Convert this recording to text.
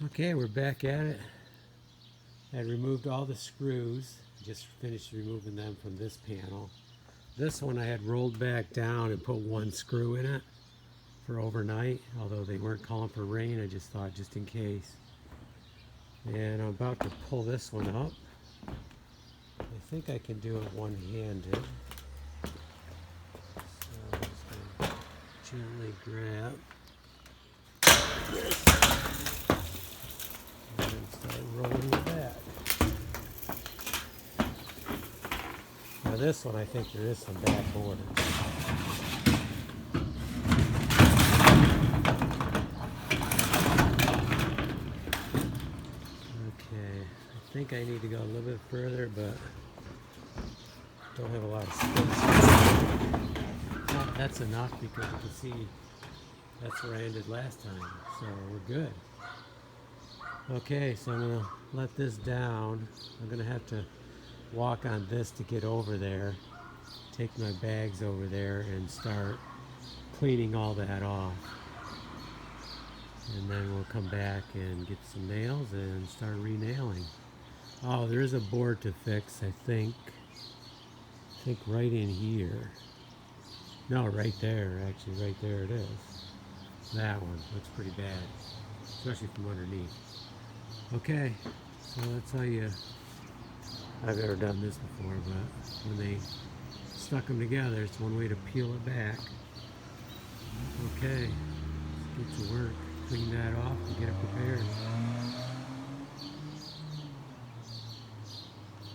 Okay, we're back at it. I removed all the screws. Just finished removing them from this panel. This one I had rolled back down and put one screw in it for overnight, although they weren't calling for rain. I just thought just in case. And I'm about to pull this one up. I think I can do it one-handed. So I'm just going to gently grab this and start rolling it back. Now this one, I think there is some back borders. Okay, I think I need to go a little bit further, but don't have a lot of space. Oh, that's enough because you can see that's where I ended last time, so we're good. Okay, so I'm going to let this down. I'm going to have to walk on this to get over there, take my bags over there and start cleaning all that off. And then we'll come back and get some nails and start re-nailing. Oh, there's a board to fix, I think. I think right in here. No, right there, actually, right there it is. That one looks pretty bad, especially from underneath. Okay, so that's how you, I've never done this before, but when they stuck them together, it's one way to peel it back. Okay, let's get to work, clean that off and get it prepared.